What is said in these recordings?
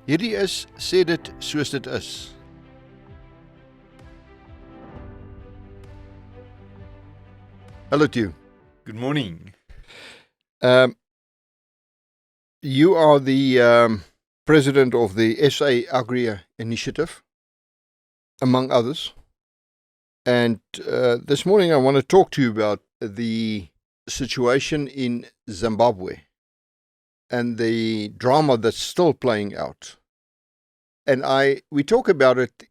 Hierdie is Sê dit soos dit is. Hello to you. Good morning. You are the president of the SA Agri Initiative, among others. And this morning I want to talk to you about the situation in Zimbabwe and the drama that's still playing out. And we talk about it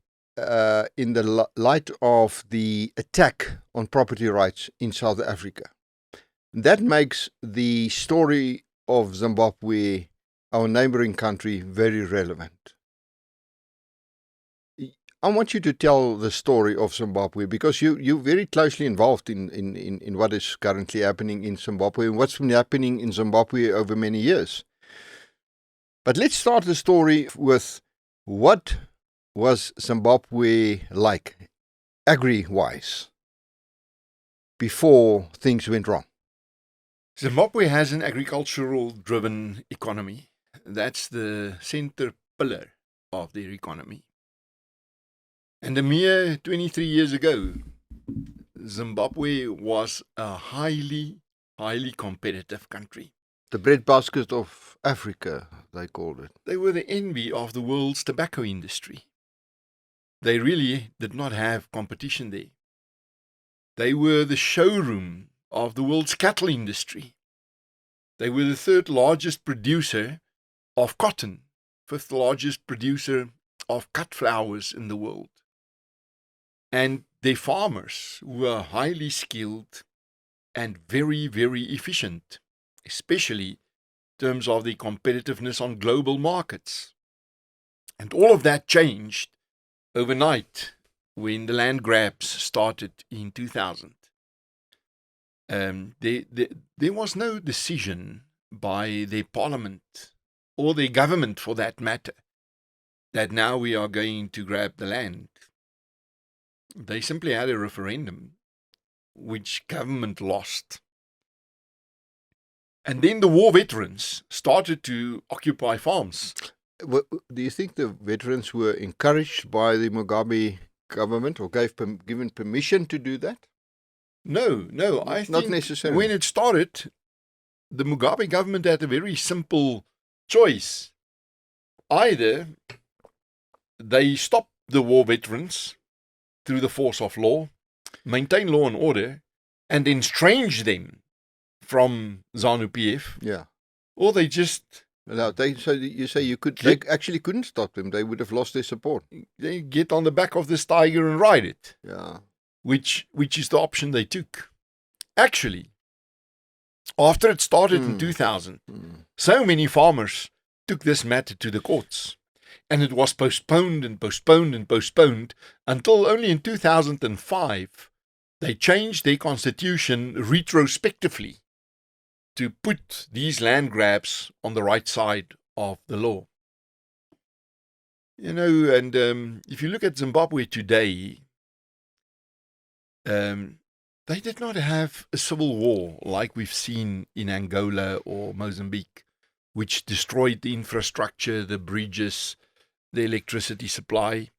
in the light of the attack on property rights in South Africa. That makes the story of Zimbabwe, our neighboring country, very relevant. I want you to tell the story of Zimbabwe because you're very closely involved in what is currently happening in Zimbabwe and what's been happening in Zimbabwe over many years. But let's start the story with what was Zimbabwe like, agri-wise, before things went wrong? Zimbabwe has an agricultural-driven economy. That's the center pillar of their economy. And a mere 23 years ago, Zimbabwe was a highly competitive country. The breadbasket of Africa, they called it. They were the envy of the world's tobacco industry. They really did not have competition there. They were the showroom of the world's cattle industry. They were the third largest producer of cotton, fifth largest producer of cut flowers in the world. And their farmers were highly skilled and very efficient, especially in terms of the competitiveness on global markets. And all of that changed overnight when the Landgrabs started in 2000. There was no decision by their parliament or their government for that matter that now we are going to grab the land. They simply had a referendum which government lost. And then the war veterans started to occupy farms. Do you think the veterans were encouraged by the Mugabe government or given permission to do that? No, I think not necessarily. When it started, the Mugabe government had a very simple choice. Either they stop the war veterans through the force of law, maintain law and order, and then estrange them from ZANU-PF. Yeah. Or they just... No, so you say they actually couldn't stop them. They would have lost their support. They get on the back of this tiger and ride it. Yeah. Which is the option they took. Actually, after it started in 2000, so many farmers took this matter to the courts. And it was postponed until only in 2005 they changed their constitution retrospectively to put these land grabs on the right side of the law. You know, and if you look at Zimbabwe today, they did not have a civil war like we've seen in Angola or Mozambique, which destroyed the infrastructure, the bridges, the electricity supply.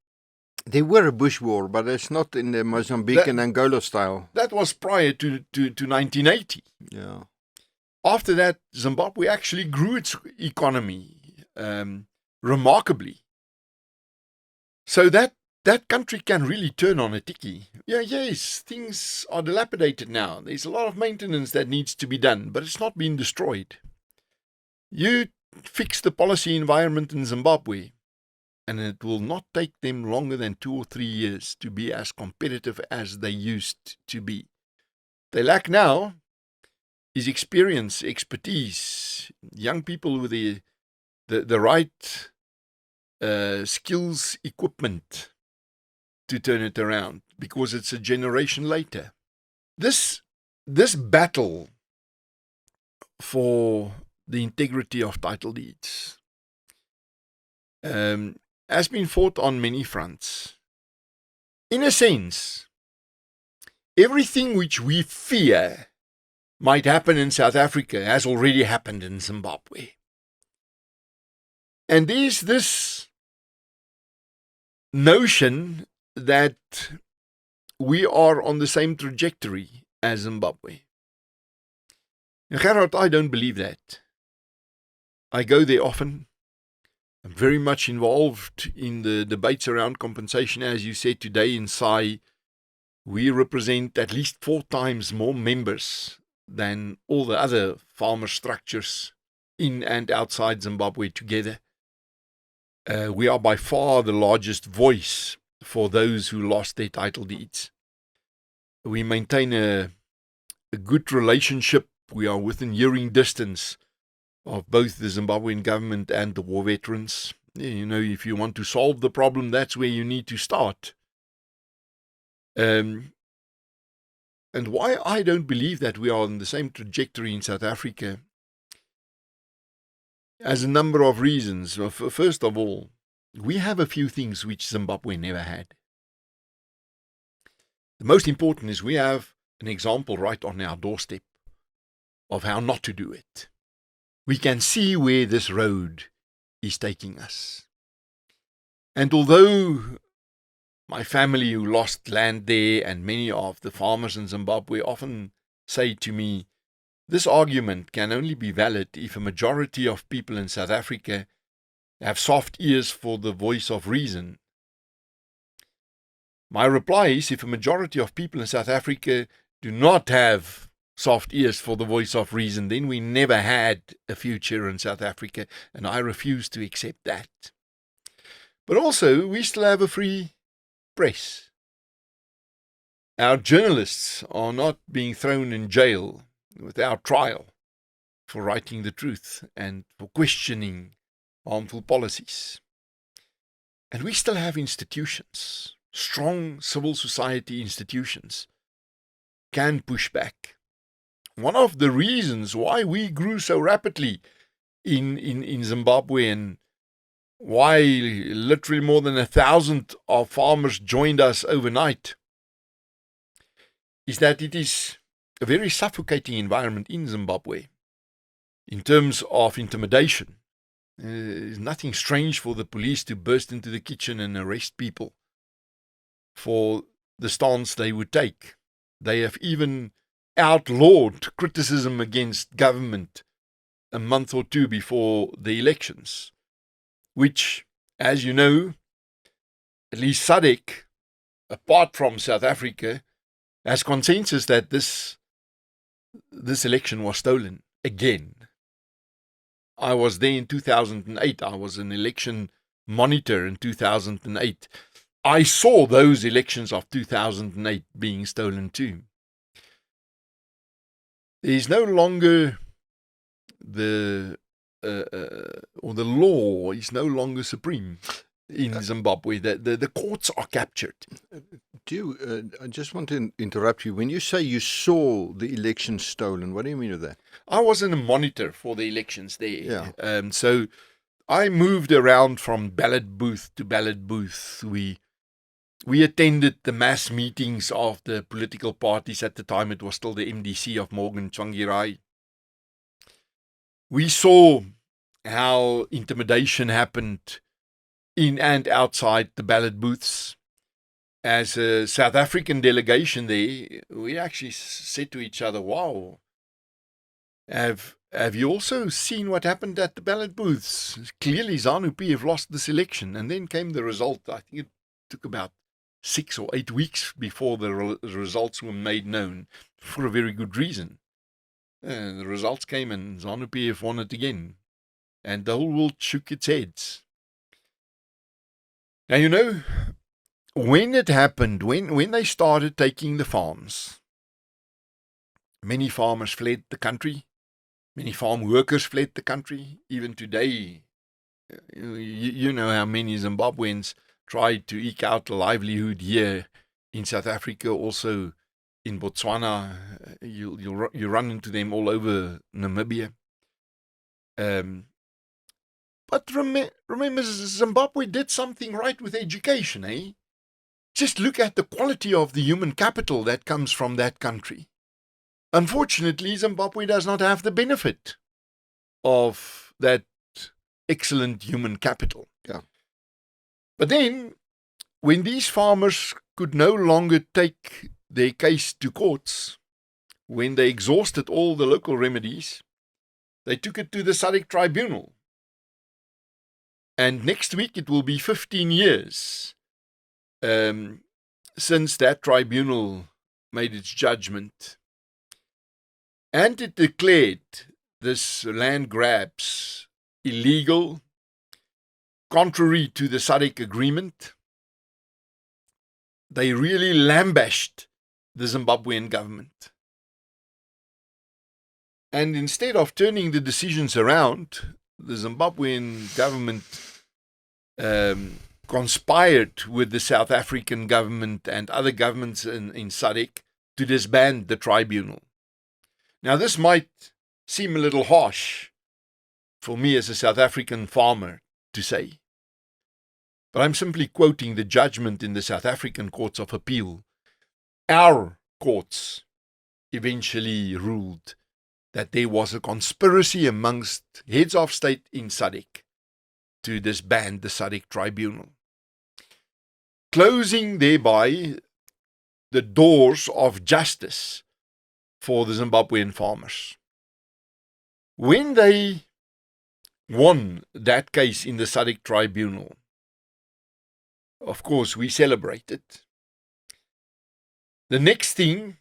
There were a bush war, but it's not in the Mozambique and Angola style. That was prior to 1980. Yeah. After that, Zimbabwe actually grew its economy remarkably. So that country can really turn on a tiki. Yeah, yes, things are dilapidated now. There's a lot of maintenance that needs to be done, but it's not been destroyed. You fix the policy environment in Zimbabwe, and it will not take them longer than 2 or 3 years to be as competitive as they used to be. They lack now is experience, expertise, young people with the right skills, equipment to turn it around, because it's a generation later. This battle for the integrity of title deeds has been fought on many fronts. In a sense, everything which we fear might happen in South Africa has already happened in Zimbabwe. And there's this notion that we are on the same trajectory as Zimbabwe. Now, Gerhard, I don't believe that. I go there often. I'm very much involved in the debates around compensation. As you said today in SAAI, we represent at least 4 times more members than all the other farmer structures in and outside Zimbabwe together. We are by far the largest voice for those who lost their title deeds. We maintain a good relationship. We are within hearing distance of both the Zimbabwean government and the war veterans. You know, if you want to solve the problem, that's where you need to start. And why I don't believe that we are on the same trajectory in South Africa, as a number of reasons. First of all, we have a few things which Zimbabwe never had. The most important is we have an example right on our doorstep of how not to do it. We can see where this road is taking us. And although my family who lost land there and many of the farmers in Zimbabwe often say to me, this argument can only be valid if a majority of people in South Africa have soft ears for the voice of reason. My reply is, if a majority of people in South Africa do not have soft ears for the voice of reason, then we never had a future in South Africa, and I refuse to accept that. But also, we still have a free press. Our journalists are not being thrown in jail without trial for writing the truth and for questioning harmful policies. And we still have institutions, strong civil society institutions, can push back. One of the reasons why we grew so rapidly in Zimbabwe and why literally more than 1,000 of farmers joined us overnight is that it is a very suffocating environment in Zimbabwe in terms of intimidation. There's nothing strange for the police to burst into the kitchen and arrest people for the stance they would take. They have even outlawed criticism against government a month or two before the elections, which, as you know, at least SADC, apart from South Africa, has consensus that this election was stolen again. I was there in 2008. I was an election monitor in 2008. I saw those elections of 2008 being stolen too. There is no longer the law is no longer supreme in Zimbabwe. The courts are captured. I just want to interrupt you. When you say you saw the election stolen, what do you mean with that? I wasn't a monitor for the elections there. Yeah. So I moved around from ballot booth to ballot booth. We attended the mass meetings of the political parties. At the time, it was still the MDC of Morgan Tsvangirai. We saw how intimidation happened in and outside the ballot booths. As a South African delegation there, we actually said to each other, wow, have you also seen what happened at the ballot booths? Clearly ZANU-PF lost this election. And then came the result. I think it took about 6 or 8 weeks before the results were made known, for a very good reason. The results came and ZANU-PF won it again. And the whole world shook its heads. Now, you know, when it happened, when they started taking the farms, many farmers fled the country. Many farm workers fled the country. Even today, you know how many Zimbabweans tried to eke out a livelihood here in South Africa, also in Botswana. You run into them all over Namibia. But remember, Zimbabwe did something right with education, eh? Just look at the quality of the human capital that comes from that country. Unfortunately, Zimbabwe does not have the benefit of that excellent human capital. Yeah. But then, when these farmers could no longer take their case to courts, when they exhausted all the local remedies, they took it to the SADC tribunal. And next week it will be 15 years since that tribunal made its judgment. And it declared this land grabs illegal, contrary to the SADC agreement. They really lambasted the Zimbabwean government. And instead of turning the decisions around, the Zimbabwean government conspired with the South African government and other governments in SADC to disband the tribunal. Now, this might seem a little harsh for me as a South African farmer to say, but I'm simply quoting the judgment in the South African Courts of Appeal. Our courts eventually ruled that there was a conspiracy amongst heads of state in SADC to disband the SADC tribunal, closing thereby the doors of justice for the Zimbabwean farmers. When they won that case in the SADC tribunal, of course, we celebrated. The next thing,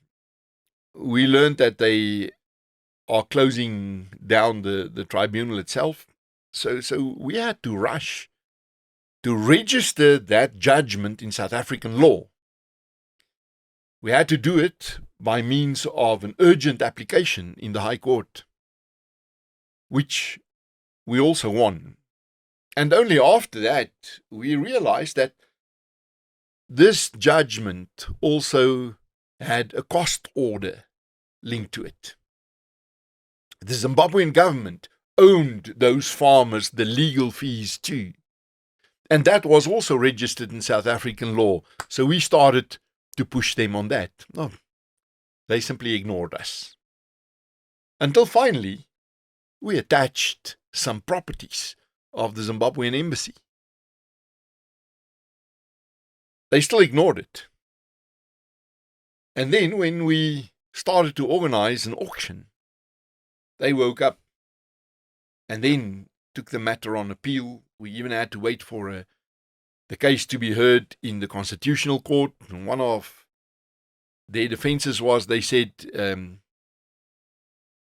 we learned that they are closing down the tribunal itself. So we had to rush to register that judgment in South African law. We had to do it by means of an urgent application in the High Court, which we also won. And only after that, we realized that this judgment also had a cost order linked to it. The Zimbabwean government owned those farmers the legal fees too. And that was also registered in South African law. So we started to push them on that. No, they simply ignored us. Until finally, we attached some properties of the Zimbabwean embassy. They still ignored it. And then when we started to organize an auction, they woke up and then took the matter on appeal. We even had to wait for the case to be heard in the Constitutional Court. And one of their defenses was, they said,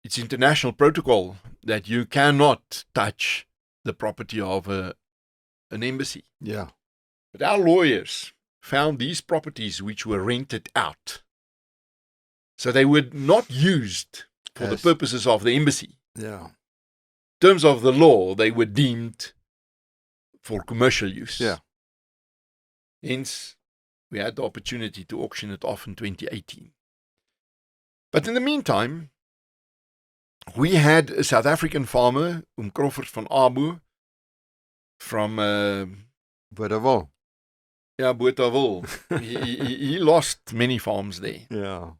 it's international protocol that you cannot touch the property of an embassy. Yeah. But our lawyers found these properties which were rented out. So they were not used for the purposes of the embassy. Yeah. In terms of the law, they were deemed for commercial use. Yeah. Hence, we had the opportunity to auction it off in 2018. But in the meantime, we had a South African farmer, Crawford van Abu, from Botawil. Botawil. he lost many farms there. Yeah.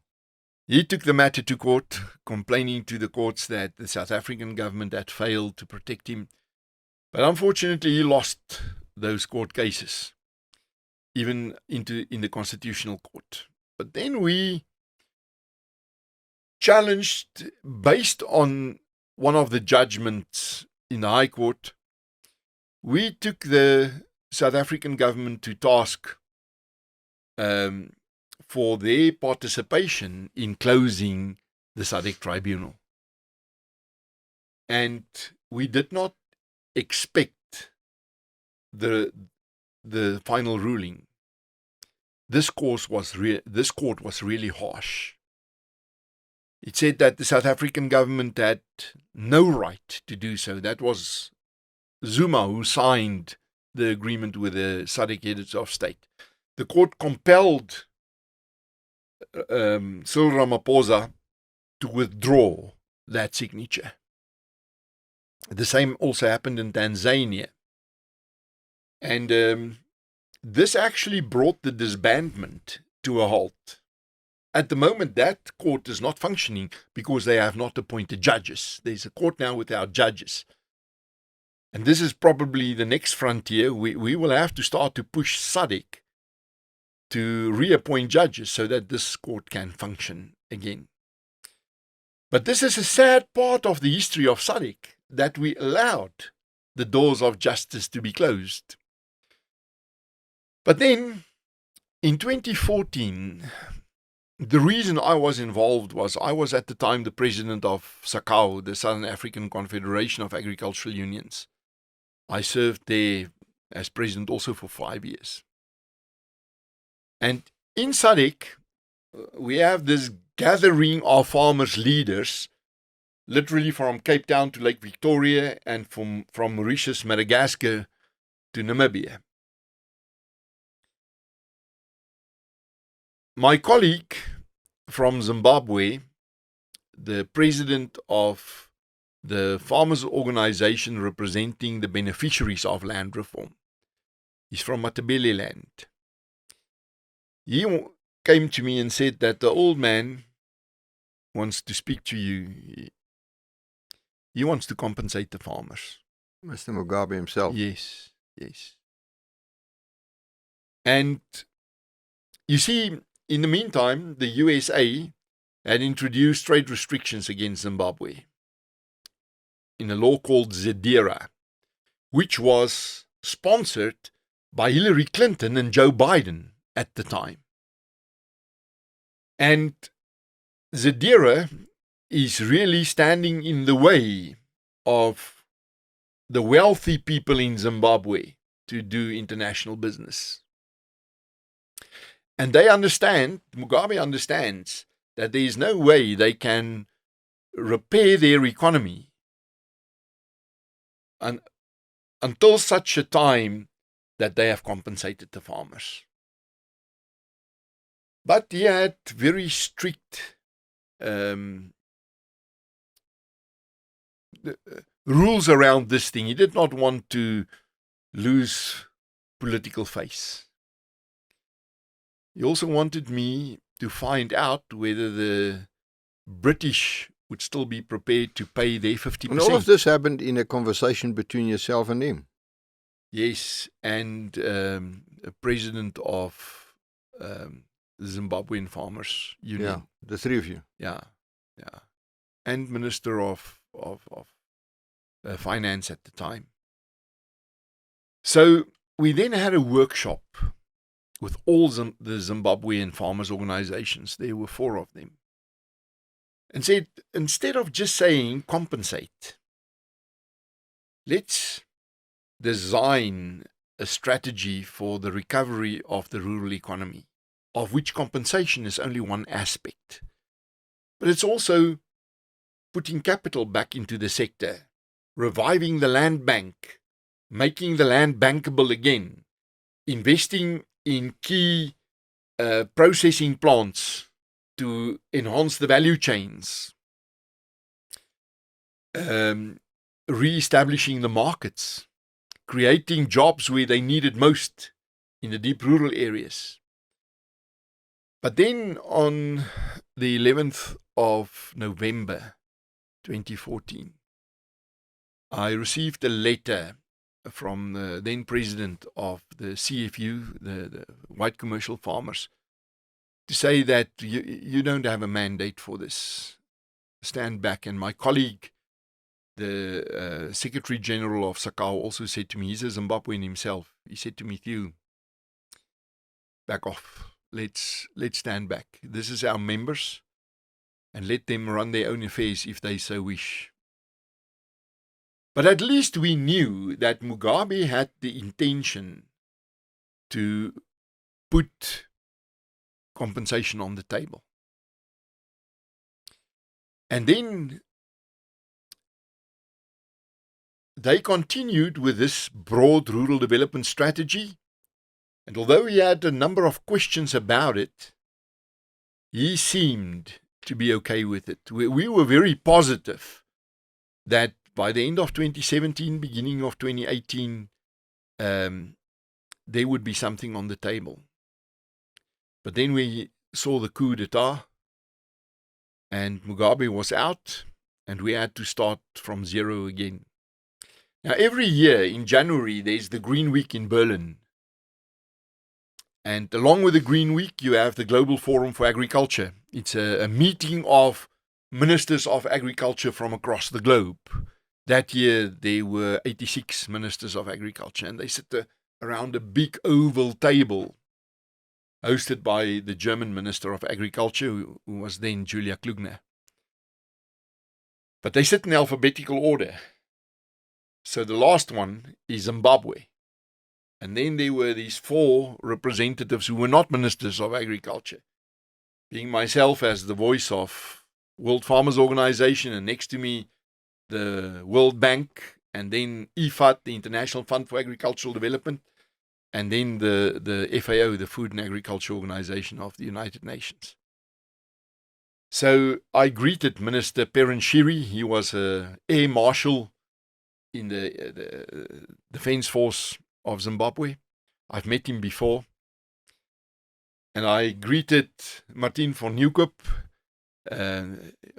He took the matter to court, complaining to the courts that the South African government had failed to protect him. But unfortunately, he lost those court cases, even in the Constitutional Court. But then we challenged, based on one of the judgments in the High Court, we took the South African government to task for their participation in closing the SADC tribunal. And we did not expect the final ruling. This court was really harsh. It said that the South African government had no right to do so. That was Zuma who signed the agreement with the SADC heads of state. The court compelled Cyril Ramaphosa to withdraw that signature. The same also happened in Tanzania. And this actually brought the disbandment to a halt. At the moment, that court is not functioning because they have not appointed judges. There's a court now without judges. and this is probably the next frontier, we will have to start to push SADC to reappoint judges so that this court can function again. But this is a sad part of the history of SADC, that we allowed the doors of justice to be closed. But then, in 2014, the reason I was involved was I was at the time the president of SAAI, the Southern African Confederation of Agricultural Unions. I served there as president also for 5 years. And in SADC, we have this gathering of farmers' leaders, literally from Cape Town to Lake Victoria and from Mauritius, Madagascar to Namibia. My colleague from Zimbabwe, the president of the farmers' organization representing the beneficiaries of land reform, he's from Matabele land. He came to me and said that the old man wants to speak to you. He wants to compensate the farmers. Mr. Mugabe himself. Yes, yes. And you see, in the meantime, the USA had introduced trade restrictions against Zimbabwe in a law called ZEDERA, which was sponsored by Hillary Clinton and Joe Biden at the time. And ZEDERA is really standing in the way of the wealthy people in Zimbabwe to do international business. And they understand, Mugabe understands, that there is no way they can repair their economy until such a time that they have compensated the farmers. But he had very strict rules around this thing. He did not want to lose political face. He also wanted me to find out whether the British would still be prepared to pay their 50%. And all of this happened in a conversation between yourself and him? Yes, and a president of the Zimbabwean Farmers Union. Yeah, the three of you. Yeah. And Minister of Finance at the time. So we then had a workshop with all the Zimbabwean farmers' organizations. There were 4 of them. And said, instead of just saying compensate, let's design a strategy for the recovery of the rural economy, of which compensation is only one aspect. But it's also putting capital back into the sector, reviving the land bank, making the land bankable again, investing in key processing plants to enhance the value chains, re-establishing the markets, creating jobs where they needed most in the deep rural areas. But then on the 11th of November 2014, I received a letter from the then president of the CFU, the White Commercial Farmers, to say that you don't have a mandate for this. Stand back. And my colleague, the Secretary General of SAAI, also said to me, he's a Zimbabwean himself, he said to me, Theo, back off. Let's stand back. This is our members, and let them run their own affairs if they so wish. But at least we knew that Mugabe had the intention to put compensation on the table. And then they continued with this broad rural development strategy. And although he had a number of questions about it, he seemed to be okay with it. We were very positive that by the end of 2017, beginning of 2018, there would be something on the table. But then we saw the coup d'etat, and Mugabe was out, and we had to start from zero again. Now, every year in January, there's the Green Week in Berlin. And along with the Green Week, you have the Global Forum for Agriculture. It's a meeting of ministers of agriculture from across the globe. That year, there were 86 ministers of agriculture, and they sit around a big oval table hosted by the German Minister of Agriculture, who was then Julia Klugner. But they sit in alphabetical order. So the last one is Zimbabwe. And then there were these 4 representatives who were not ministers of agriculture, being myself as the voice of World Farmers Organization, and next to me, the World Bank, and then IFAD, the International Fund for Agricultural Development, and then the FAO, the Food and Agriculture Organization of the United Nations. So I greeted Minister Perrin Shiri. He was an air marshal in the Defense Force of Zimbabwe. I've met him before. And I greeted Martin van Nieuwkoop,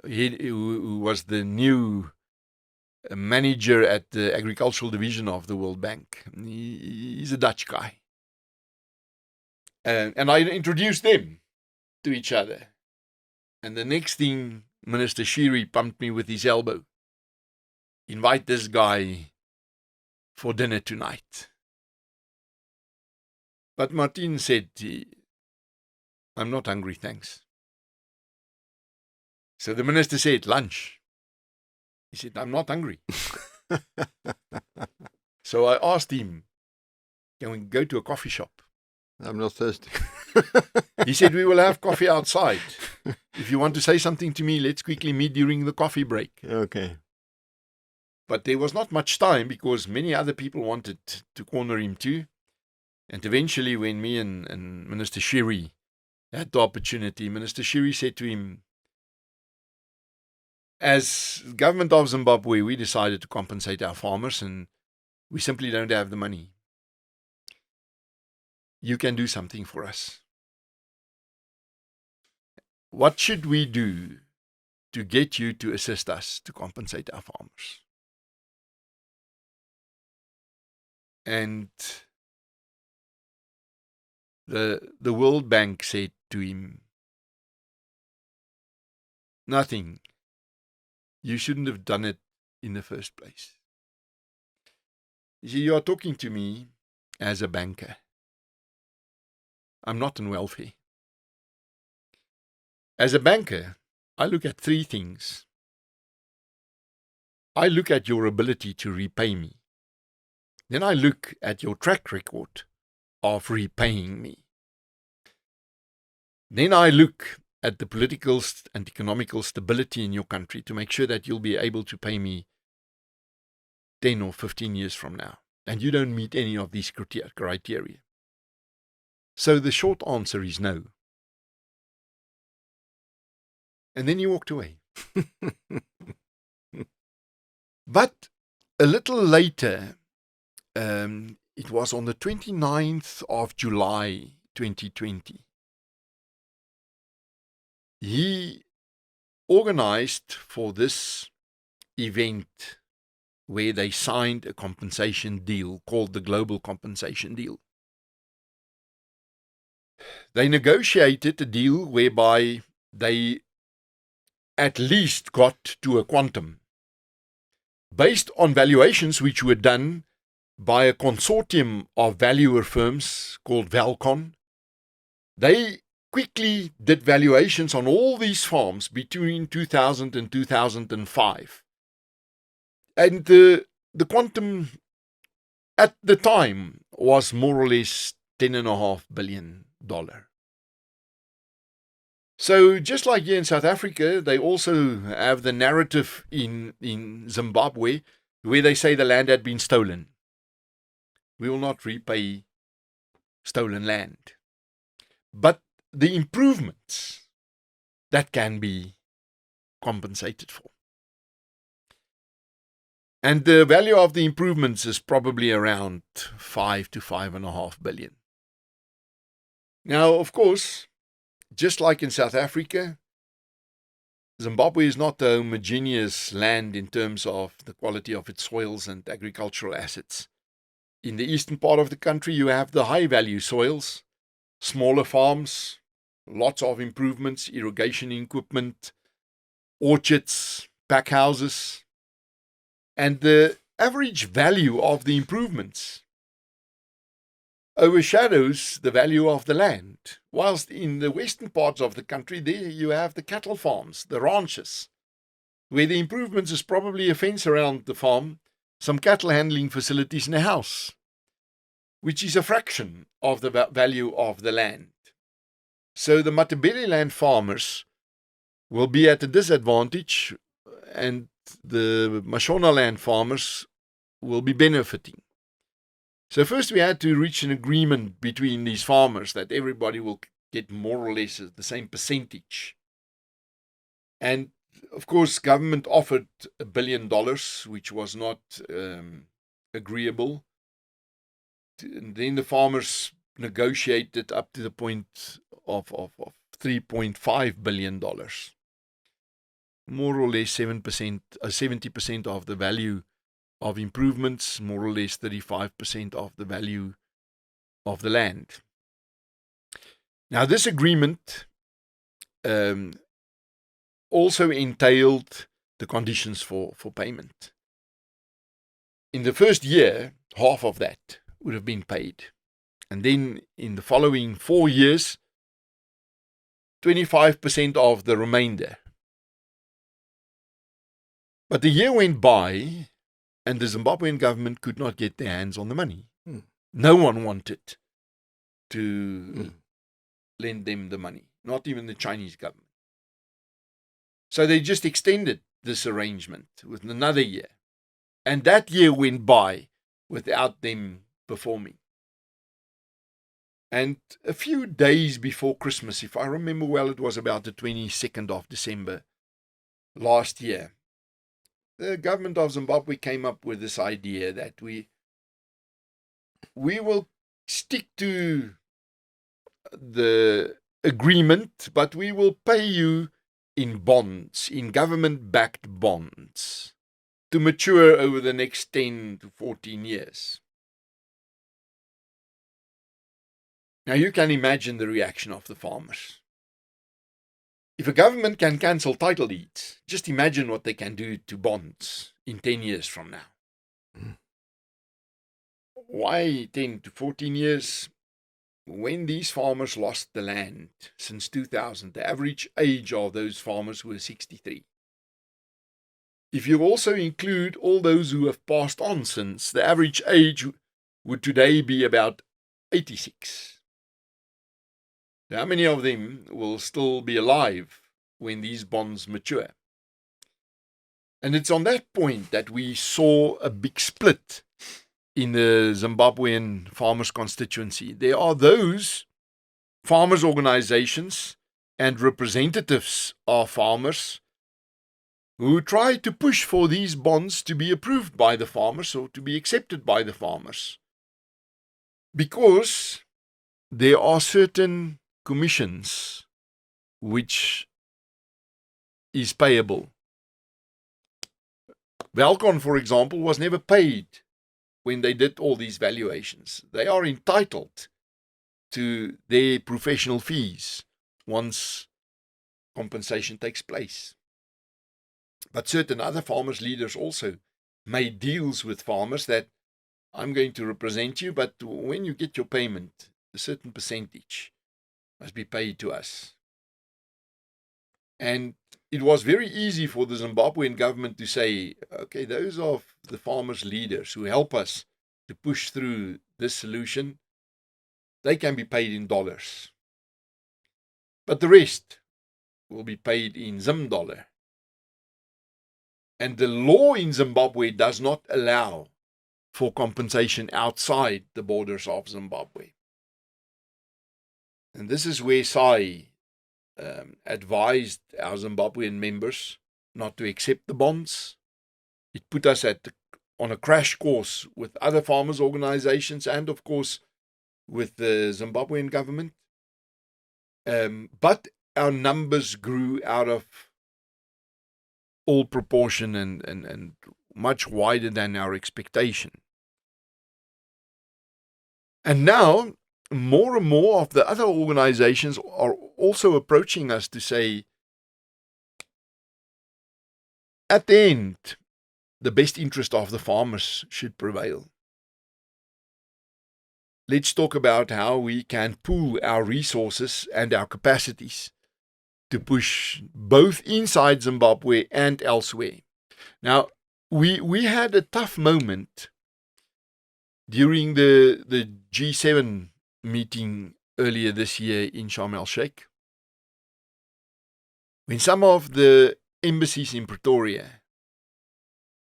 who was the new manager at the agricultural division of the World Bank. He's a Dutch guy. And I introduced them to each other. And the next thing, Minister Shiri pumped me with his elbow. Invite this guy for dinner tonight. But Martin said, I'm not hungry, thanks. So the minister said, lunch. He said, I'm not hungry. So I asked him, can we go to a coffee shop? I'm not thirsty. He said, we will have coffee outside. If you want to say something to me, let's quickly meet during the coffee break. Okay. But there was not much time because many other people wanted to corner him too. And eventually when me and Minister Shiri had the opportunity, Minister Shiri said to him, as government of Zimbabwe, we decided to compensate our farmers and we simply don't have the money. You can do something for us. What should we do to get you to assist us to compensate our farmers? And the World Bank said to him, nothing. You shouldn't have done it in the first place. You see, you are talking to me as a banker. I'm not in welfare. As a banker, I look at 3 things. I look at your ability to repay me. Then I look at your track record of repaying me. Then I look at the political and economical stability in your country to make sure that you'll be able to pay me 10 or 15 years from now. And you don't meet any of these criteria. So the short answer is no. And then he walked away. But a little later, it was on the 29th of July 2020, he organized for this event where they signed a compensation deal called the Global Compensation Deal. They negotiated a deal whereby they at least got to a quantum based on valuations which were done by a consortium of valuer firms called Valcon. They quickly did valuations on all these farms between 2000 and 2005. And the quantum at the time was more or less $10.5 billion. So just like here in South Africa, they also have the narrative in Zimbabwe where they say the land had been stolen. We will not repay stolen land. But the improvements, that can be compensated for. And the value of the improvements is probably around 5 to 5.5 billion. Now, of course, just like in South Africa, Zimbabwe is not a homogeneous land in terms of the quality of its soils and agricultural assets. In the eastern part of the country, you have the high-value soils, smaller farms, lots of improvements, irrigation equipment, orchards, pack houses, and the average value of the improvements overshadows the value of the land. Whilst in the western parts of the country, there you have the cattle farms, the ranches, where the improvements is probably a fence around the farm, some cattle handling facilities and a house, which is a fraction of the value of the land. So the Matabeleland farmers will be at a disadvantage, and the Mashonaland farmers will be benefiting. So first we had to reach an agreement between these farmers that everybody will get more or less the same percentage. And of course, government offered $1 billion, which was not agreeable. And then the farmers negotiated up to the point of $3.5 billion. More or less 70% of the value of improvements, more or less 35% of the value of the land. Now, this agreement also entailed the conditions for payment. In the first year, half of that would have been paid. And then in the following 4 years, 25% of the remainder. But the year went by, and the Zimbabwean government could not get their hands on the money. No one wanted to lend them the money, not even the Chinese government. So they just extended this arrangement with another year. And that year went by without them performing. And a few days before Christmas, if I remember well, it was about the 22nd of December last year, the government of Zimbabwe came up with this idea that we will stick to the agreement, but we will pay you in bonds, in government-backed bonds, to mature over the next 10 to 14 years. Now you can imagine the reaction of the farmers. If a government can cancel title deeds, just imagine what they can do to bonds in 10 years from now. Why 10 to 14 years? When these farmers lost the land since 2000, the average age of those farmers was 63. If you also include all those who have passed on since, the average age would today be about 86. How many of them will still be alive when these bonds mature? And it's on that point that we saw a big split in the Zimbabwean farmers' constituency. There are those farmers' organizations and representatives of farmers who try to push for these bonds to be approved by the farmers or to be accepted by the farmers, because there are certain commissions which is payable. Welcon, for example, was never paid when they did all these valuations. They are entitled to their professional fees once compensation takes place. But certain other farmers' leaders also made deals with farmers that I'm going to represent you, but when you get your payment, a certain percentage must be paid to us. And it was very easy for the Zimbabwean government to say, okay, those are the farmers' leaders who help us to push through this solution. They can be paid in dollars. But the rest will be paid in Zim dollar. And the law in Zimbabwe does not allow for compensation outside the borders of Zimbabwe. And this is where SAAI advised our Zimbabwean members not to accept the bonds. It put us on a crash course with other farmers' organizations and, of course, with the Zimbabwean government. But our numbers grew out of all proportion and much wider than our expectation. And now, more and more of the other organizations are also approaching us to say, at the end, the best interest of the farmers should prevail. Let's talk about how we can pool our resources and our capacities to push both inside Zimbabwe and elsewhere. Now, we had a tough moment during the G7 meeting earlier this year in Sharm el-Sheikh, when some of the embassies in Pretoria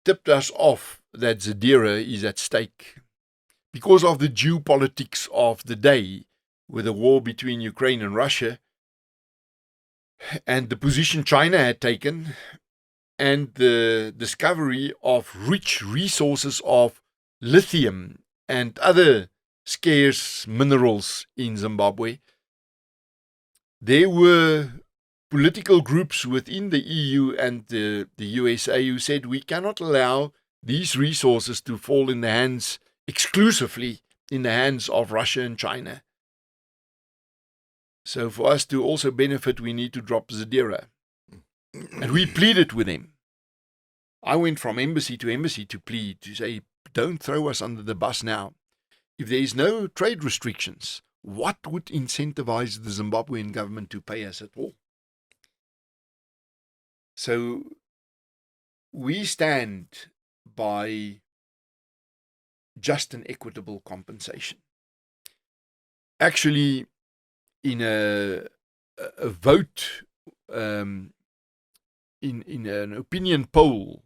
tipped us off that Zadira is at stake because of the geopolitics of the day, with the war between Ukraine and Russia, and the position China had taken, and the discovery of rich resources of lithium and other scarce minerals in Zimbabwe. There were political groups within the EU and the USA who said we cannot allow these resources to fall in the hands, exclusively in the hands of Russia and China. So for us to also benefit, we need to drop Zadira. And we pleaded with them. I went from embassy to plead, to say, don't throw us under the bus now. If there is no trade restrictions, what would incentivize the Zimbabwean government to pay us at all? So we stand by just and equitable compensation. Actually, in a vote, in an opinion poll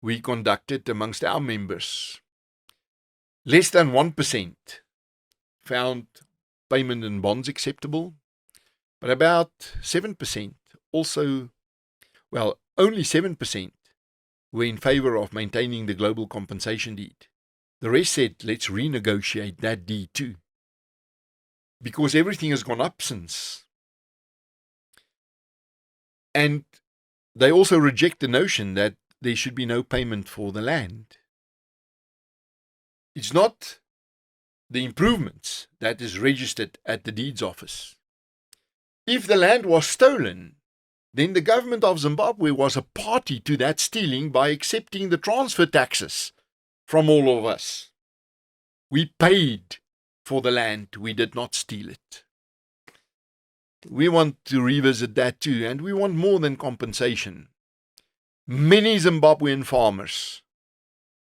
we conducted amongst our members, less than 1% found payment in bonds acceptable, but about 7% also, well, only 7% were in favor of maintaining the global compensation deed. The rest said, let's renegotiate that deed too, because everything has gone up since. And they also reject the notion that there should be no payment for the land. It's not the improvements that is registered at the deeds office. If the land was stolen, then the government of Zimbabwe was a party to that stealing by accepting the transfer taxes from all of us. We paid for the land, we did not steal it. We want to revisit that too, and we want more than compensation. Many Zimbabwean farmers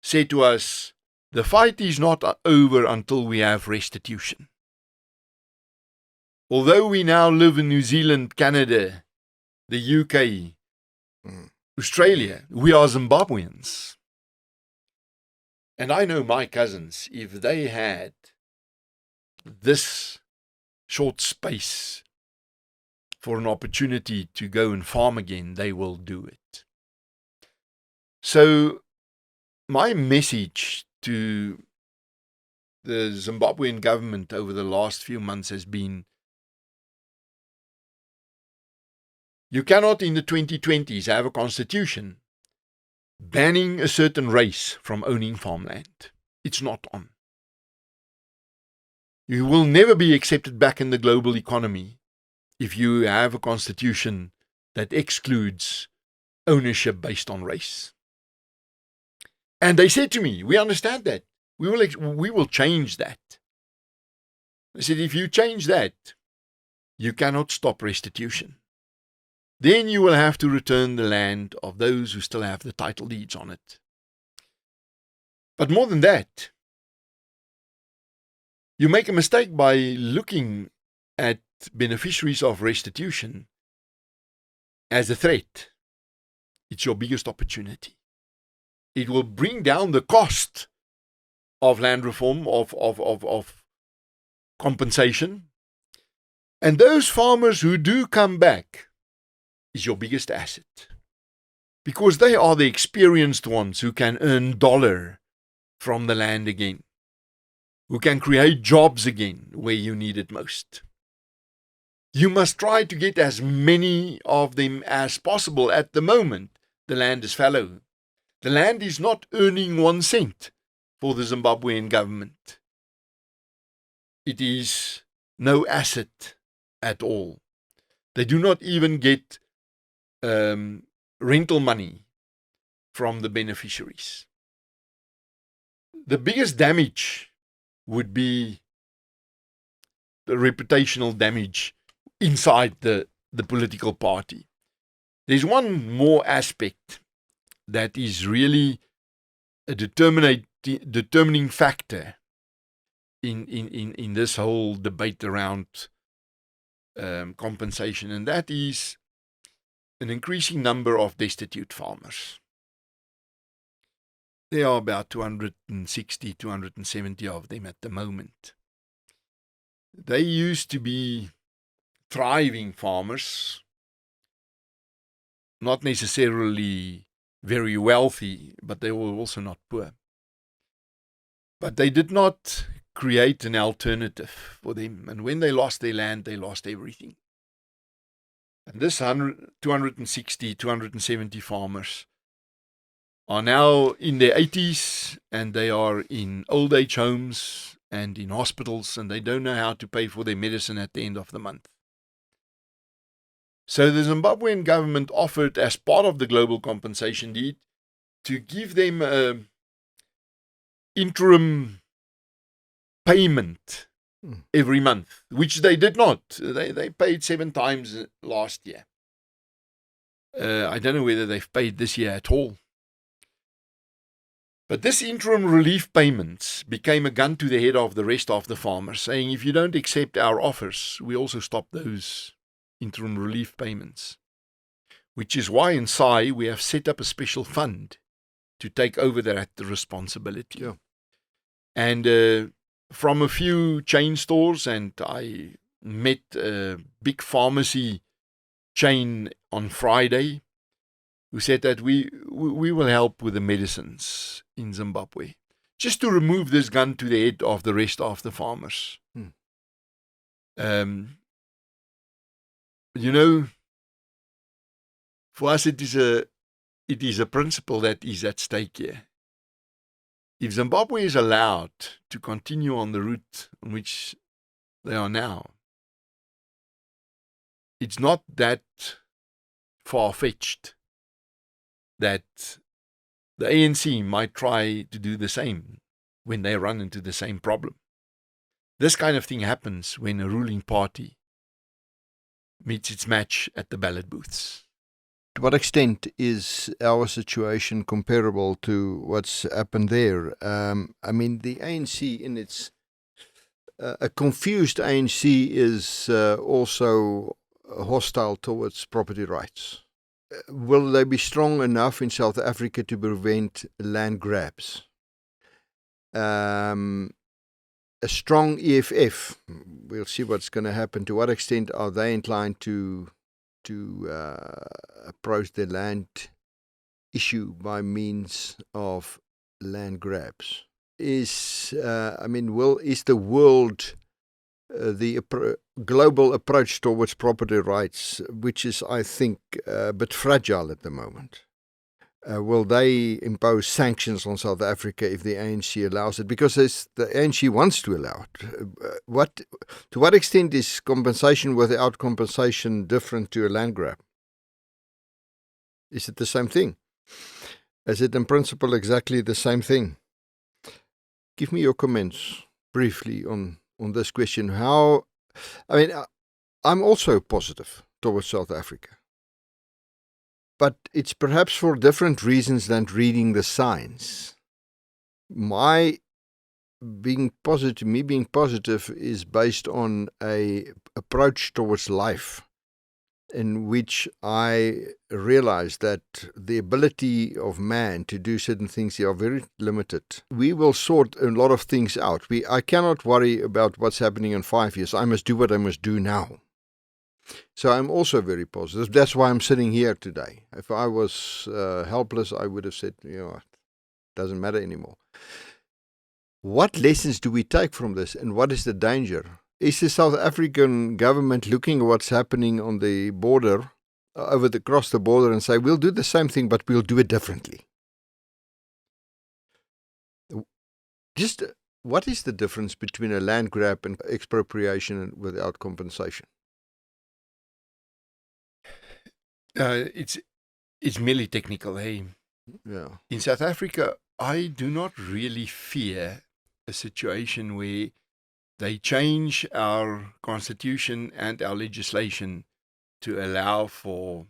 say to us, the fight is not over until we have restitution. Although we now live in New Zealand, Canada, the UK, Australia, we are Zimbabweans. And I know my cousins, if they had this short space for an opportunity to go and farm again, they will do it. So my message to the Zimbabwean government over the last few months has been, you cannot in the 2020s have a constitution banning a certain race from owning farmland. It's not on. You will never be accepted back in the global economy if you have a constitution that excludes ownership based on race. And they said to me, we understand that. We will change that. I said, if you change that, you cannot stop restitution. Then you will have to return the land of those who still have the title deeds on it. But more than that, you make a mistake by looking at beneficiaries of restitution as a threat. It's your biggest opportunity. It will bring down the cost of land reform, of compensation. And those farmers who do come back is your biggest asset. Because they are the experienced ones who can earn dollar from the land again, who can create jobs again where you need it most. You must try to get as many of them as possible. At the moment, the land is fallow. The land is not earning 1 cent for the Zimbabwean government. It is no asset at all. They do not even get rental money from the beneficiaries. The biggest damage would be the reputational damage inside the political party. There's one more aspect that is really a determining factor in this whole debate around compensation, and that is an increasing number of destitute farmers. There are about 260, 270 of them at the moment. They used to be thriving farmers, not necessarily very wealthy, but they were also not poor. But they did not create an alternative for them, and when they lost their land, they lost everything. And this 260, 270 farmers are now in their 80s, and they are in old age homes and in hospitals, and they don't know how to pay for their medicine at the end of the month. So the Zimbabwean government offered, as part of the global compensation deed, to give them an interim payment every month, which they did not. They paid 7 times last year. I don't know whether they've paid this year at all. But this interim relief payments became a gun to the head of the rest of the farmers, saying, if you don't accept our offers, we also stop those interim relief payments. Which is why in SAAI we have set up a special fund to take over that responsibility. Yeah. And from a few chain stores, and I met a big pharmacy chain on Friday, who said that we will help with the medicines in Zimbabwe, just to remove this gun to the head of the rest of the farmers. You know, for us it is a principle that is at stake here. If Zimbabwe is allowed to continue on the route on which they are now, it's not that far-fetched that the ANC might try to do the same when they run into the same problem. This kind of thing happens when a ruling party meets its match at the ballot booths. To what extent is our situation comparable to what's happened there? I mean, the ANC in its a confused ANC is also hostile towards property rights. Will they be strong enough in South Africa to prevent land grabs? A strong EFF, we'll see what's going to happen. To what extent are they inclined to approach the land issue by means of land grabs? Is the world the global approach towards property rights, which is, I think, a bit fragile at the moment? Will they impose sanctions on South Africa if the ANC allows it? Because the ANC wants to allow it. To what extent is compensation without compensation different to a land grab? Is it the same thing? Is it in principle exactly the same thing? Give me your comments briefly on this question. I'm also positive towards South Africa. But it's perhaps for different reasons than reading the signs. Me being positive is based on a approach towards life in which I realize that the ability of man to do certain things here are very limited. We will sort a lot of things out. I cannot worry about what's happening in 5 years. I must do what I must do now. So I'm also very positive. That's why I'm sitting here today. If I was helpless, I would have said, it doesn't matter anymore. What lessons do we take from this, and what is the danger? Is the South African government looking at what's happening on the border across the border and say, we'll do the same thing, but we'll do it differently. Just what is the difference between a land grab and expropriation without compensation? It's merely technical, hey? Yeah. In South Africa, I do not really fear a situation where they change our constitution and our legislation to allow for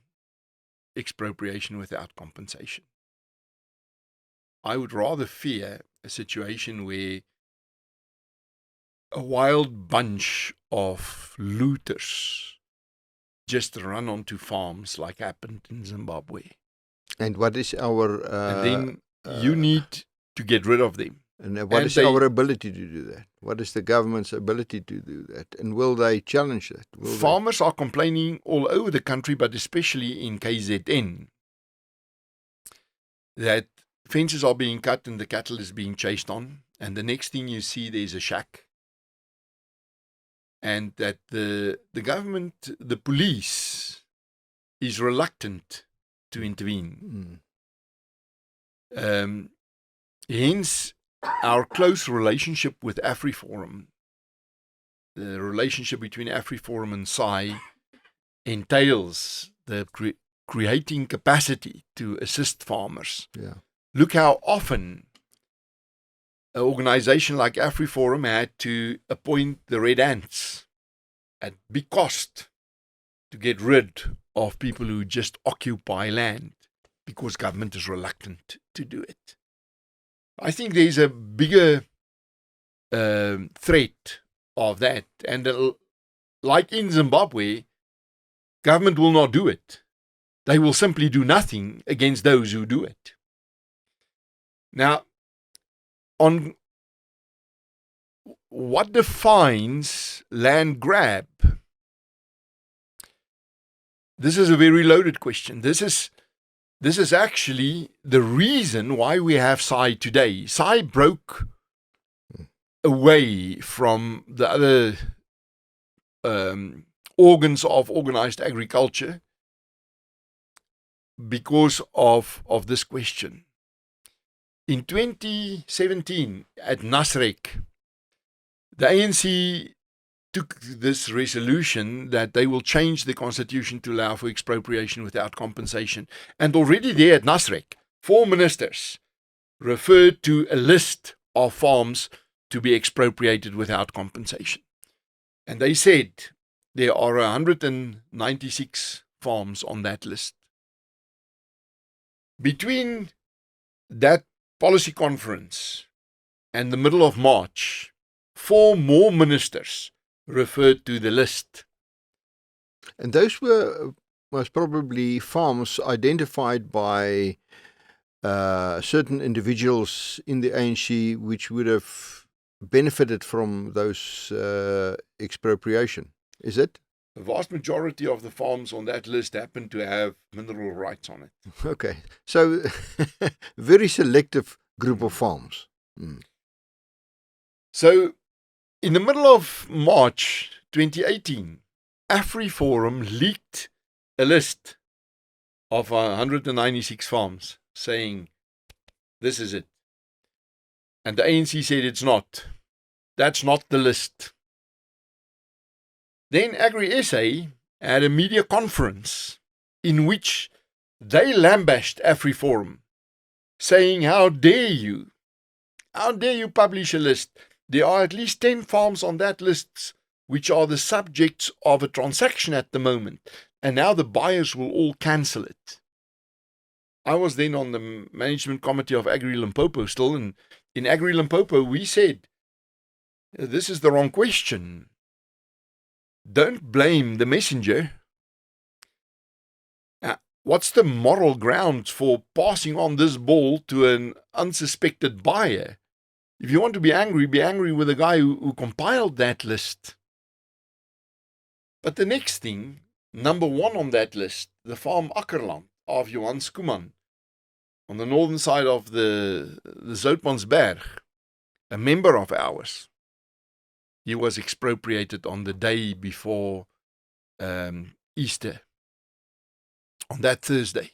expropriation without compensation. I would rather fear a situation where a wild bunch of looters just run onto farms like happened in Zimbabwe. And what is our... and then you need to get rid of them. And what is our ability to do that? What is the government's ability to do that? And will they challenge that? Farmers are complaining all over the country, but especially in KZN, that fences are being cut and the cattle is being chased on. And the next thing you see, there's a shack. And that the government, the police, is reluctant to intervene. Hence, our close relationship with AfriForum, the relationship between AfriForum and SAAI, entails the creating capacity to assist farmers. Yeah. Look how often an organization like AfriForum had to appoint the Red Ants at big cost to get rid of people who just occupy land because government is reluctant to do it. I think there's a bigger threat of that. And like in Zimbabwe, government will not do it. They will simply do nothing against those who do it. Now, on what defines land grab? This is a very loaded question. This is actually the reason why we have SAAI today. SAAI broke away from the other organs of organized agriculture because of this question. In 2017, at Nasrec, the ANC took this resolution that they will change the constitution to allow for expropriation without compensation. And already there at Nasrec, 4 ministers referred to a list of farms to be expropriated without compensation. And they said there are 196 farms on that list. Between that policy conference and the middle of March, 4 more ministers referred to the list. And those were most probably farms identified by certain individuals in the ANC which would have benefited from those expropriation. Is it? The vast majority of the farms on that list happen to have mineral rights on it. Okay. So, very selective group of farms. So, in the middle of March 2018, AfriForum leaked a list of 196 farms saying, this is it. And the ANC said it's not. That's not the list. Then Agri-SA had a media conference in which they lambasted AfriForum, saying, how dare you publish a list? There are at least 10 farms on that list which are the subjects of a transaction at the moment, and now the buyers will all cancel it. I was then on the management committee of Agri Limpopo still, and in Agri Limpopo we said, this is the wrong question. Don't blame the messenger. What's the moral grounds for passing on this ball to an unsuspected buyer? If you want to be angry with the guy who compiled that list. But the next thing, number 1 on that list, the farm Akkerland of Johan Skuman, on the northern side of the Zoutmansberg, a member of ours. He was expropriated on the day before Easter. on that Thursday.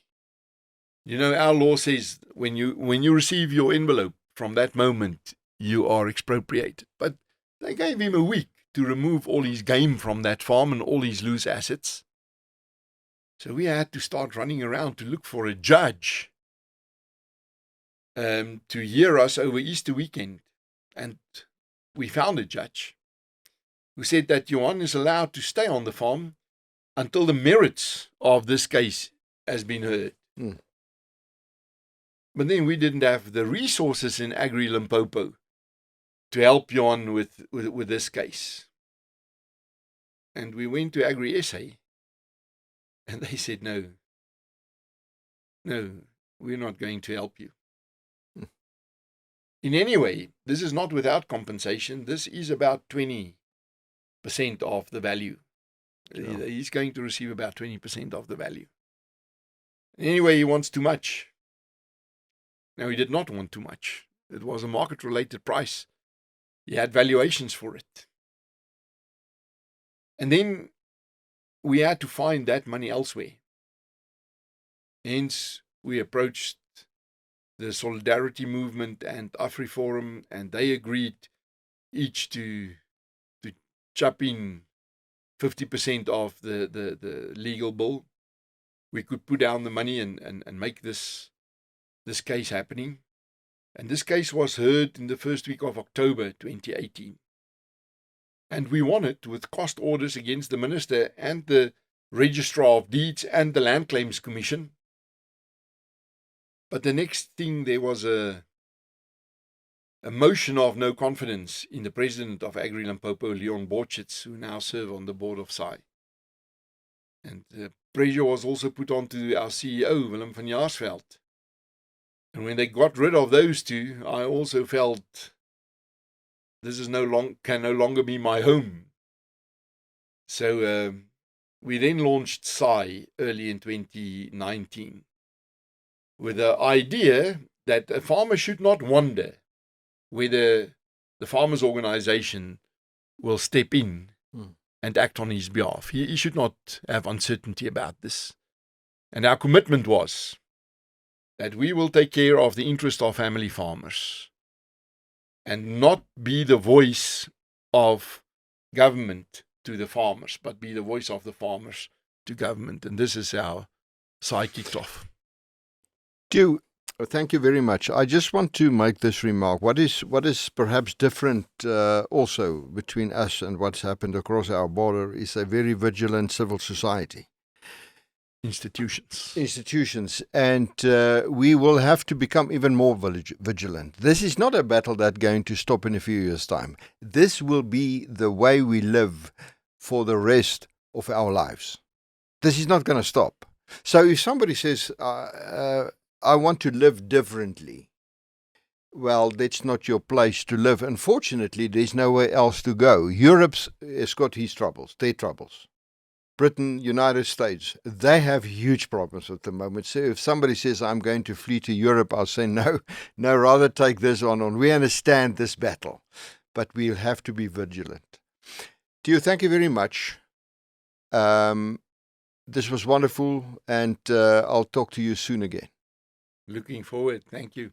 You know, our law says when you receive your envelope, from that moment, you are expropriated. But they gave him a week to remove all his game from that farm and all his loose assets. So we had to start running around to look for a judge to hear us over Easter weekend. And we found a judge who said that Johan is allowed to stay on the farm until the merits of this case has been heard. Mm. But then we didn't have the resources in Agri Limpopo to help Johan with this case. And we went to Agri SA, and they said, no, we're not going to help you. In any way, this is not without compensation. This is about 20% of the value. Sure. He's going to receive about 20% of the value. Anyway, he wants too much. Now, he did not want too much. It was a market-related price. He had valuations for it. And then we had to find that money elsewhere. Hence, we approached the Solidarity Movement and AfriForum, and they agreed each to chip in 50% of the legal bill. We could put down the money and make this case happening. And this case was heard in the first week of October 2018. And we won it with cost orders against the Minister and the Registrar of Deeds and the Land Claims Commission. But the next thing, there was a motion of no confidence in the President of Agri Limpopo, Leon Borchitz, who now serve on the board of SAAI. And pressure was also put onto our CEO, Willem van Jaarsveld. And when they got rid of those two, I also felt this is can no longer be my home. So we then launched SAAI early in 2019 with the idea that a farmer should not wonder whether the farmers' organization will step in and act on his behalf. He should not have uncertainty about this. And our commitment was that we will take care of the interest of family farmers and not be the voice of government to the farmers, but be the voice of the farmers to government. And this is how SAAI kicked off. Theo, thank you very much. I just want to make this remark. What is perhaps different also between us and what's happened across our border is a very vigilant civil society. Institutions. And we will have to become even more vigilant. This is not a battle that's going to stop in a few years' time. This will be the way we live for the rest of our lives. This is not going to stop. So if somebody says, I want to live differently, well, that's not your place to live. Unfortunately, there's nowhere else to go. Europe has got their troubles. Britain, United States, they have huge problems at the moment. So if somebody says, I'm going to flee to Europe, I'll say, no, rather take this on. We understand this battle, but we'll have to be vigilant. Theo, thank you very much. This was wonderful, and I'll talk to you soon again. Looking forward. Thank you.